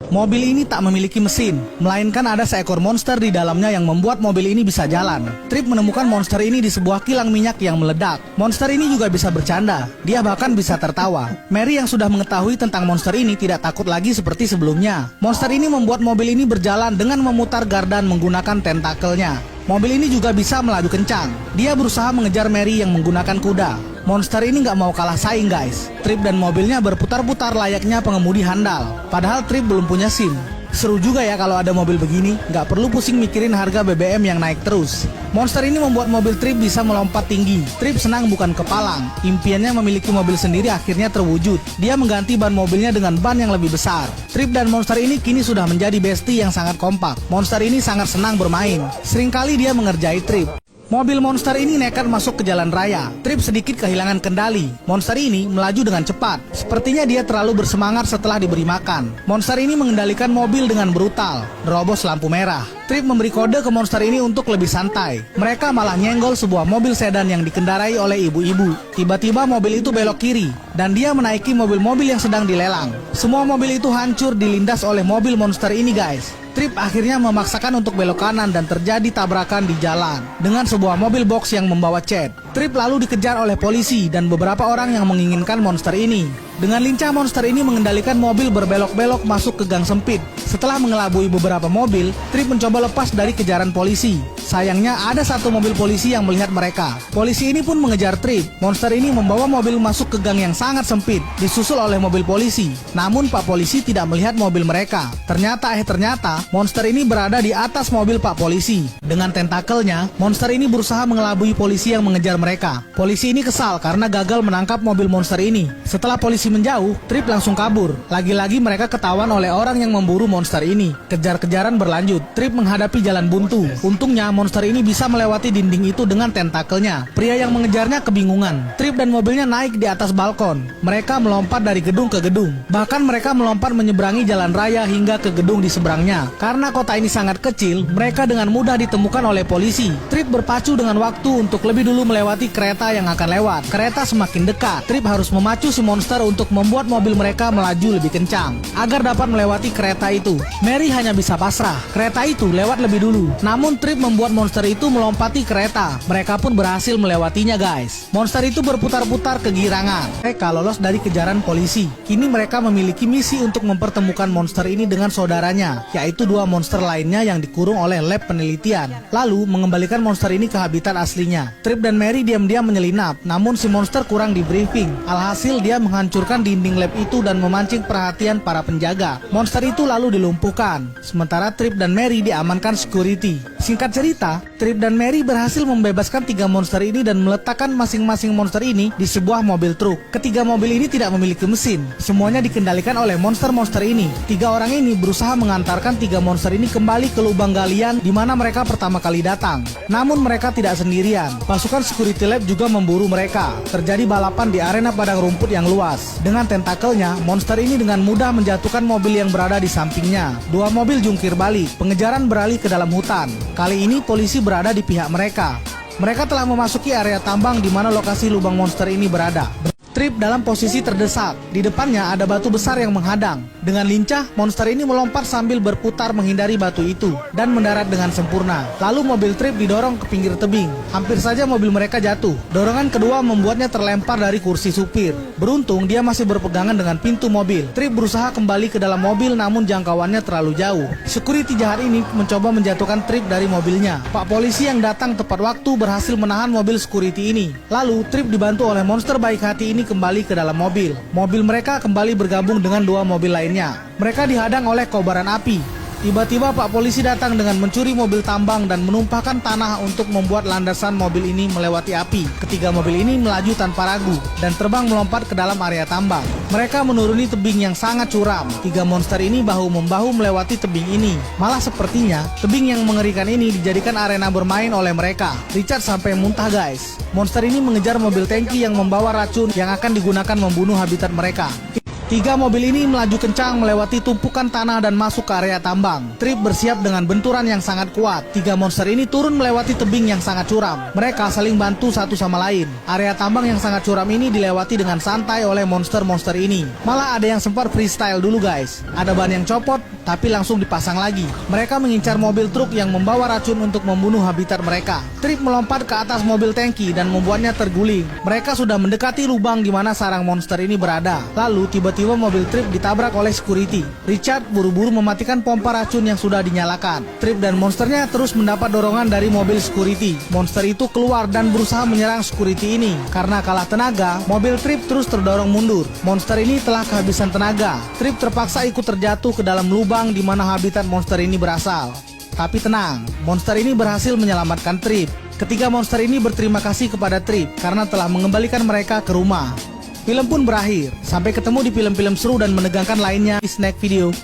Mobil ini tak memiliki mesin, melainkan ada seekor monster di dalamnya yang membuat mobil ini bisa jalan. Trip menemukan monster ini di sebuah kilang minyak yang meledak. Monster ini juga bisa bercanda, dia bahkan bisa tertawa. Mary yang sudah mengetahui tentang monster ini tidak takut lagi seperti sebelumnya. Monster ini membuat mobil ini berjalan dengan memutar gardan menggunakan tentakelnya. Mobil ini juga bisa melaju kencang. Dia berusaha mengejar Mary yang menggunakan kuda. Monster ini nggak mau kalah saing guys. Trip dan mobilnya berputar-putar layaknya pengemudi handal. Padahal Trip belum punya SIM. Seru juga ya kalau ada mobil begini, nggak perlu pusing mikirin harga BBM yang naik terus. Monster ini membuat mobil Trip bisa melompat tinggi. Trip senang bukan kepalang. Impiannya memiliki mobil sendiri akhirnya terwujud. Dia mengganti ban mobilnya dengan ban yang lebih besar. Trip dan monster ini kini sudah menjadi bestie yang sangat kompak. Monster ini sangat senang bermain. Seringkali dia mengerjai Trip. Mobil monster ini nekat masuk ke jalan raya. Trip sedikit kehilangan kendali. Monster ini melaju dengan cepat. Sepertinya dia terlalu bersemangat setelah diberi makan. Monster ini mengendalikan mobil dengan brutal. Nerobos lampu merah. Trip memberi kode ke monster ini untuk lebih santai. Mereka malah nyenggol sebuah mobil sedan yang dikendarai oleh ibu-ibu. Tiba-tiba mobil itu belok kiri, dan dia menaiki mobil-mobil yang sedang dilelang. Semua mobil itu hancur dilindas oleh mobil monster ini guys. Trip akhirnya memaksakan untuk belok kanan dan terjadi tabrakan di jalan dengan sebuah mobil box yang membawa Chad. Trip lalu dikejar oleh polisi dan beberapa orang yang menginginkan monster ini. Dengan lincah monster ini mengendalikan mobil berbelok-belok masuk ke gang sempit. Setelah mengelabui beberapa mobil, Trip mencoba lepas dari kejaran polisi. Sayangnya ada satu mobil polisi yang melihat mereka. Polisi ini pun mengejar Trip. Monster ini membawa mobil masuk ke gang yang sangat sempit, disusul oleh mobil polisi. Namun Pak Polisi tidak melihat mobil mereka. Ternyata monster ini berada di atas mobil Pak Polisi. Dengan tentakelnya, monster ini berusaha mengelabui polisi yang mengejar mereka. Polisi ini kesal karena gagal menangkap mobil monster ini. Setelah polisi menjauh, Trip langsung kabur. Lagi-lagi mereka ketahuan oleh orang yang memburu monster ini. Kejar-kejaran berlanjut. Trip menghadapi jalan buntu. Untungnya monster ini bisa melewati dinding itu dengan tentakelnya. Pria yang mengejarnya kebingungan. Trip dan mobilnya naik di atas balkon. Mereka melompat dari gedung ke gedung. Bahkan mereka melompat menyeberangi jalan raya hingga ke gedung di seberangnya. Karena kota ini sangat kecil, mereka dengan mudah ditemukan oleh polisi. Trip berpacu dengan waktu untuk lebih dulu melewati kereta yang akan lewat. Kereta semakin dekat. Trip harus memacu si monster untuk membuat mobil mereka melaju lebih kencang agar dapat melewati kereta itu. Mary hanya bisa pasrah. Kereta itu lewat lebih dulu. Namun Trip membuat monster itu melompati kereta. Mereka pun berhasil melewatinya guys. Monster itu berputar-putar kegirangan. Mereka lolos dari kejaran polisi. Kini mereka memiliki misi untuk mempertemukan monster ini dengan saudaranya, yaitu dua monster lainnya yang dikurung oleh lab penelitian. Lalu mengembalikan monster ini ke habitat aslinya. Trip dan Mary diam-diam menyelinap. Namun si monster kurang di briefing. Alhasil dia menghancurkan dinding lab itu dan memancing perhatian para penjaga. Monster itu lalu dilumpuhkan. Sementara Trip dan Mary diamankan security. Singkat cerita, Trip dan Mary berhasil membebaskan 3 monster ini dan meletakkan masing-masing monster ini di sebuah mobil truk. Ketiga mobil ini tidak memiliki mesin. Semuanya dikendalikan oleh monster-monster ini. 3 orang ini berusaha mengantarkan 3 monster ini kembali ke lubang galian di mana mereka pertama kali datang. Namun mereka tidak sendirian. Pasukan security lab juga memburu mereka. Terjadi balapan di arena padang rumput yang luas. Dengan tentakelnya, monster ini dengan mudah menjatuhkan mobil yang berada di sampingnya. 2 mobil jungkir balik. Pengejaran beralih ke dalam hutan. Kali ini polisi berada di pihak mereka. Mereka telah memasuki area tambang di mana lokasi lubang monster ini berada. Trip dalam posisi terdesak. Di depannya ada batu besar yang menghadang. Dengan lincah, monster ini melompat sambil berputar menghindari batu itu dan mendarat dengan sempurna. Lalu mobil Trip didorong ke pinggir tebing. Hampir saja mobil mereka jatuh. Dorongan kedua membuatnya terlempar dari kursi supir. Beruntung dia masih berpegangan dengan pintu mobil. Trip berusaha kembali ke dalam mobil namun jangkauannya terlalu jauh. Security jahat ini mencoba menjatuhkan Trip dari mobilnya. Pak Polisi yang datang tepat waktu berhasil menahan mobil security ini. Lalu Trip dibantu oleh monster baik hati ini kembali ke dalam mobil. Mobil mereka kembali bergabung dengan 2 mobil lainnya. Mereka dihadang oleh kobaran api. Tiba-tiba Pak Polisi datang dengan mencuri mobil tambang dan menumpahkan tanah untuk membuat landasan mobil ini melewati api. Ketiga mobil ini melaju tanpa ragu dan terbang melompat ke dalam area tambang. Mereka menuruni tebing yang sangat curam. 3 monster ini bahu-membahu melewati tebing ini. Malah sepertinya tebing yang mengerikan ini dijadikan arena bermain oleh mereka. Richard sampai muntah guys. Monster ini mengejar mobil tangki yang membawa racun yang akan digunakan membunuh habitat mereka. Tiga mobil ini melaju kencang melewati tumpukan tanah dan masuk ke area tambang. Trip bersiap dengan benturan yang sangat kuat. Tiga monster ini turun melewati tebing yang sangat curam. Mereka saling bantu satu sama lain. Area tambang yang sangat curam ini dilewati dengan santai oleh monster-monster ini. Malah ada yang sempat freestyle dulu guys. Ada ban yang copot, tapi langsung dipasang lagi. Mereka mengincar mobil truk yang membawa racun untuk membunuh habitat mereka. Trip melompat ke atas mobil tangki dan membuatnya terguling. Mereka sudah mendekati lubang di mana sarang monster ini berada. Lalu tiba-tiba mobil Trip ditabrak oleh security. Richard buru-buru mematikan pompa racun yang sudah dinyalakan. Trip dan monsternya terus mendapat dorongan dari mobil security. Monster itu keluar dan berusaha menyerang security ini. Karena kalah tenaga, mobil Trip terus terdorong mundur. Monster ini telah kehabisan tenaga. Trip terpaksa ikut terjatuh ke dalam lubang di mana habitat monster ini berasal. Tapi tenang, monster ini berhasil menyelamatkan Trip. Ketiga monster ini berterima kasih kepada Trip karena telah mengembalikan mereka ke rumah. Film pun berakhir. Sampai ketemu di film-film seru dan menegangkan lainnya di next video.